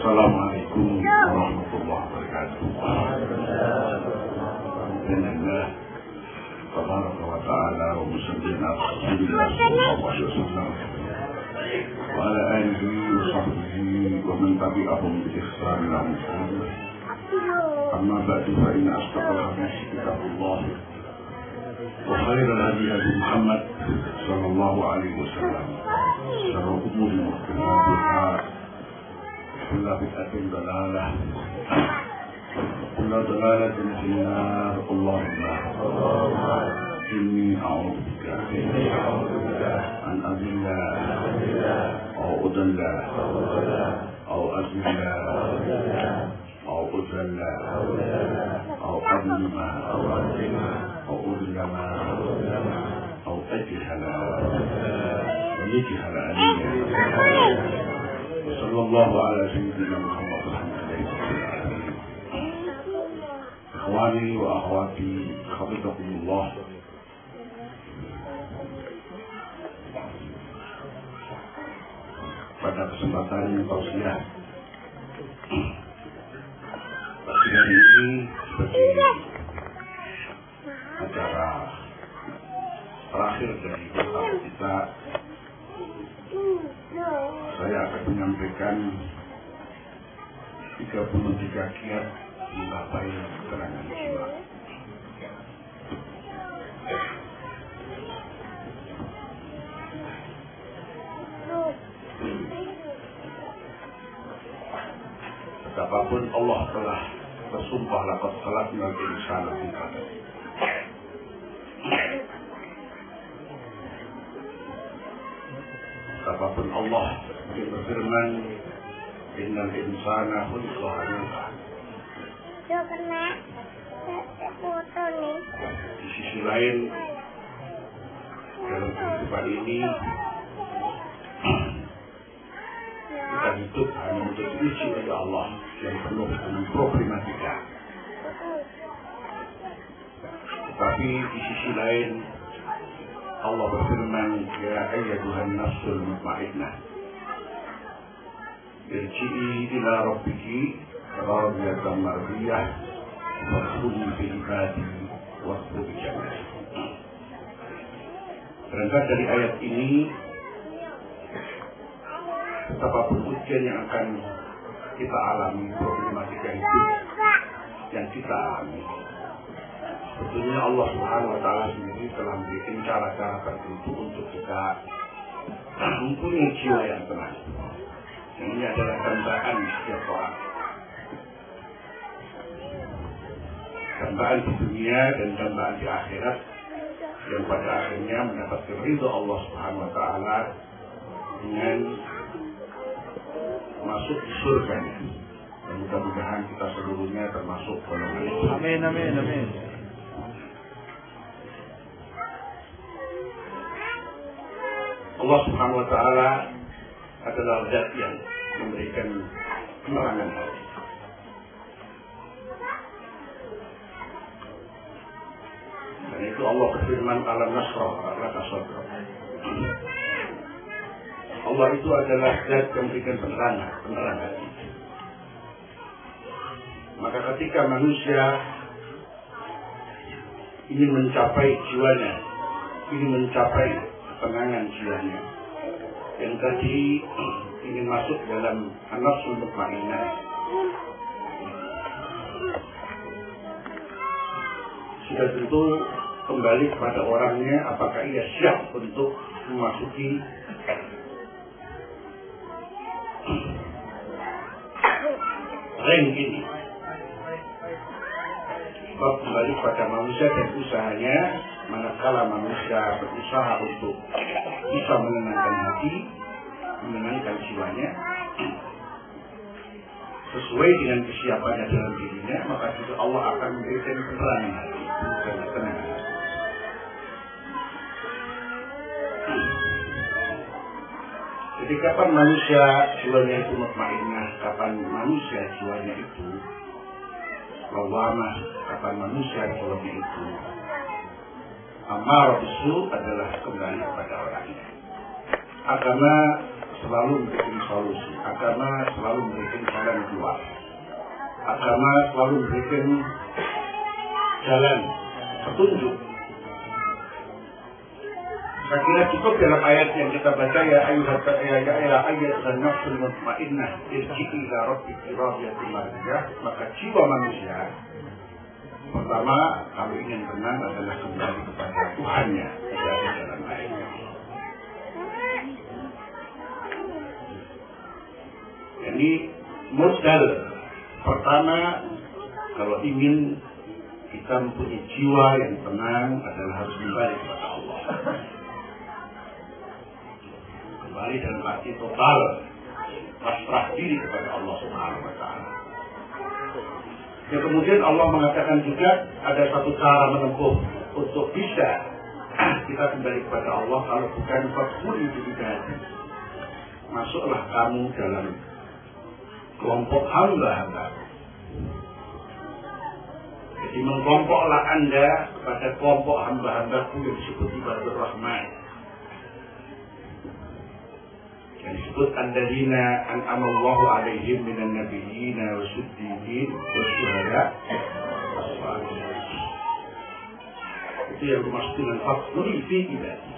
Assalamualaikum warahmatullahi wabarakatuh. Alhamdulillah, tabaraka wa ta'ala wa musallina rasulillah sallallahu alaihi wasallam wa ala alihi wa sahbihi wa man tabi'ahum bi ihsan ila yaumil qiyamah. Amma ba'du, fa inna asdaqal hadits kitabullah wa khairal hadi hadi Muhammad sallallahu alaihi wasallam. Syarrul umuri muhdatsatuhah. كل بدعة ضلالة كل ضلالة في النار. اللهم إني أعوذ بك أن أذل أو أضل أو أذل أو أذل أو أظلم أو أظلم أو أجهل ويجهل علي. صلى الله على سيدنا محمد إخواني وأخواتي حفظكم الله. Pada kesempatan tausiah ini sebagai acara terakhir dari bersama kita, saya akan menyampaikan 33 kiat mencapai ketenangan jiwa. Betapapun Allah telah bersumpah, laqad khalaqnal insana fi kabad. Betapapun Allah berfirman, innal insana khuliqa halu'a. Di sisi lain, dalam kehidupan ini kita hidup hanya untuk diuji oleh Allah yang penuh dengan problematika. Tetapi di sisi lain, Allah berfirman, ya ayyatuhan nafsul mutmainnah, irji'i ila rabbiki radiyatan mardiyah wadkhuli fi ibadi wadkhuli jannah. Berangkat dari ayat ini, betapapun ujian yang akan kita alami, problematika hidup yang kita alami, sebetulnya Allah Subhanahu wa ta'ala sendiri telah memberikan cara-cara tertentu untuk kita mempunyai jiwa yang tenang. Ini adalah dambaan setiap orang. Dambaan di dunia dan dambaan di akhirat, yang pada akhirnya mendapatkan ridho Allah Subhanahu wa ta'ala dengan masuk di surga. Dan mudah-mudahan kita seluruhnya termasuk golongan itu. Amin, amin, amin. Allah Subhanahu wa ta'ala adalah zat yang memberikan penerangan hati. Dan itu Allah berfirman, alam nasrah laka sadrak. Allah itu adalah zat yang memberikan penerangan hati. Maka ketika manusia ingin mencapai jiwanya, ingin mencapai ketenangan jiwanya, yang tadi ingin masuk dalam an-nafsul mutmainnah, sudah tentu kembali kepada orangnya, apakah ia siap untuk memasuki rank ini. Sebab kembali pada manusia dan usahanya, manakala manusia berusaha untuk bisa menenangkan hati, menenangkan jiwanya sesuai dengan kesiapannya dalam dirinya, maka juga Allah akan memberikan penerangan hati dan ketenangan hati. Jadi kapan manusia jiwanya itu mutmainnah, kapan manusia jiwanya itu lawamah, kapan manusia jiwanya itu amarah bisu, adalah kembali kepada orangnya. Agama selalu memberikan solusi, agama selalu memberikan jalan keluar, agama selalu memberikan jalan petunjuk. Saya kira cukup dalam ayat yang kita baca, ya ayyuhan nafsul mutmainnah irji'i ila rabbiki radiyatan mardiyah. Maka jiwa manusia pertama kalau ingin tenang adalah kembali kepada Tuhannya, tidak ada jalan lainnya. Ini modal pertama kalau ingin kita mempunyai jiwa yang tenang adalah harus kembali kepada Allah. Kembali dalam arti total, pasrah diri kepada Allah Subhanahu wa Ta'ala. Ya, kemudian Allah mengatakan juga ada satu cara menempuh untuk bisa kita kembali kepada Allah, kalau bukan fakuli ibadati. Masuklah kamu dalam kelompok hamba-hamba. Jadi mengkelompoklah Anda kepada kelompok hamba-hambaku yang disebut ibadur Rahman. Yang disebut alladzina an'amallahu alaihim minan nabiyyin wasiddiqin wasyuhada was-shalihin. Itu yang dimaksud dengan fakuli fi ibadi.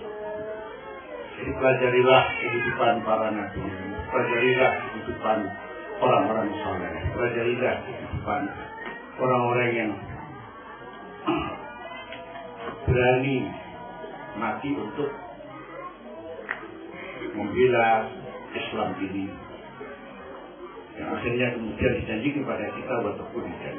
Jadi pelajarilah kehidupan para nabi, pelajarilah kehidupan orang-orang saleh, pelajarilah kehidupan orang-orang yang berani mati untuk membela Islam ini, yang akhirnya kemudian dijanjikan kepada kita walaupun tidak.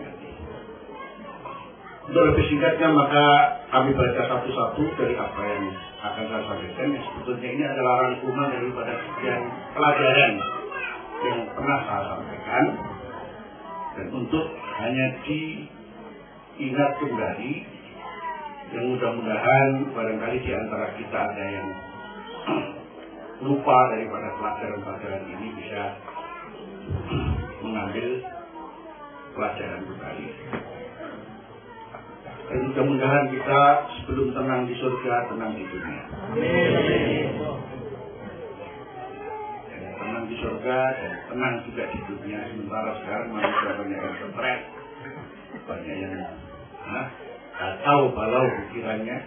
Untuk lebih singkatnya, maka kami baca satu-satu dari apa yang akan saya sampaikan. Sebetulnya ini adalah rangkuman daripada sekian pelajaran yang pernah saya sampaikan, dan untuk hanya diingat kembali, yang mudah-mudahan barangkali di antara kita ada yang lupa daripada pelajaran-pelajaran ini bisa mengambil pelajaran kembali. Dan mudah-mudahan kita sebelum tenang di surga, tenang di dunia. Tenang di surga dan tenang juga di dunia. Sementara sekarang manusia banyak yang stres, banyak yang kacau balau pikirannya.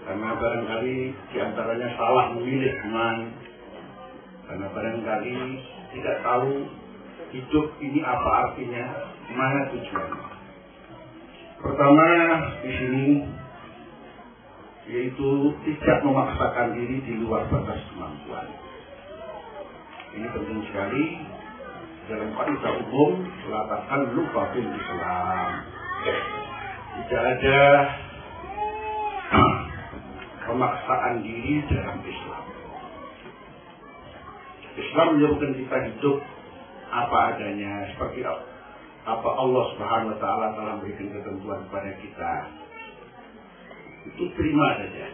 Karena barangkali diantaranya salah memilih teman, karena barangkali tidak tahu hidup ini apa artinya, mana tujuannya. Pertama di sini yaitu tidak memaksakan diri di luar batas kemampuan. Ini penting sekali. Dalam kaidah umum mengatakan lupa fil Islam. Tidak ada pemaksaan diri dalam Islam. Islam menyuruhkan kita hidup apa adanya, seperti apa Allah Subhanahu wa Ta'ala telah memberikan ketentuan kepada kita. Itu terima saja.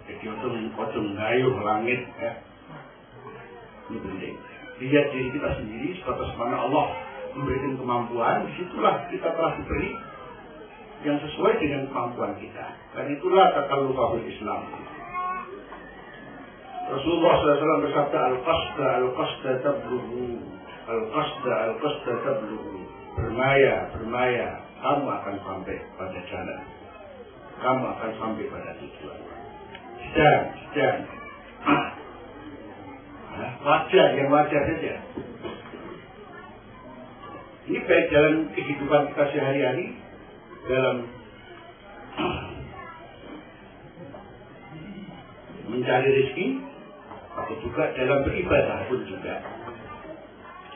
Jadi untuk ngayuh langit, ya. Ini penting. Lihat diri kita sendiri, sebatas mana Allah memberikan kemampuan, disitulah kita telah diberi yang sesuai dengan kemampuan kita. Dan itulah takalluful Islam. Rasulullah SAW bersabda, Al-qasda tablughu, Al-qasda tablughu. Bermaya, kamu akan sampai pada jalan. Kamu akan sampai pada tujuan. Sedang. Wajar saja. Ini baik dalam kehidupan kita sehari-hari, dalam mencari rezeki, atau juga dalam beribadah pun juga.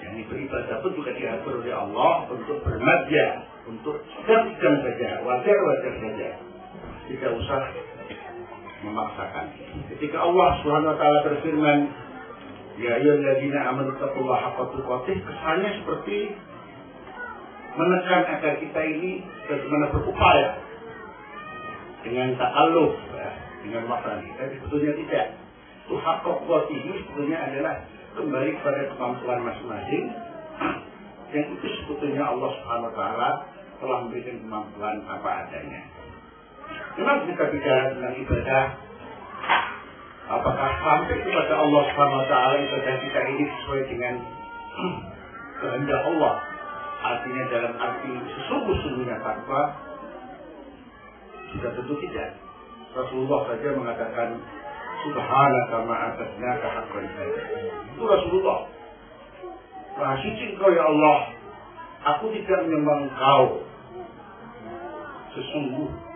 Yang beribadah pun juga diatur oleh Allah untuk bermadya, untuk sedang saja, wajar saja, tidak usah memaksakan. Ketika Allah Subhanahu wa Ta'ala berfirman, ya ayyuhalladzina amanu taqullaha haqqa tuqatih, kesannya seperti menekan agar kita ini bagaimana berupaya dengan takalluf, ya, dengan makna ini. Tapi sebetulnya tidak. Itu hakikat ini sebetulnya adalah kembali kepada kemampuan masing-masing. Yang itu sebetulnya Allah Subhanahu wa Ta'ala telah memberikan kemampuan apa adanya. Memang kita bicara tentang ibadah, apakah sampai kepada Allah Subhanahu wa Ta'ala ibadah kita ini sesuai dengan kehendak Allah, artinya dalam arti sesungguh-sungguhnya tanpa, sudah tentu tidak. Rasulullah saja mengatakan subhanaka ma'atatnaka haqqa ibadah. Itu Rasulullah. Maha suci Engkau ya Allah, aku tidak menyembah Engkau sesungguh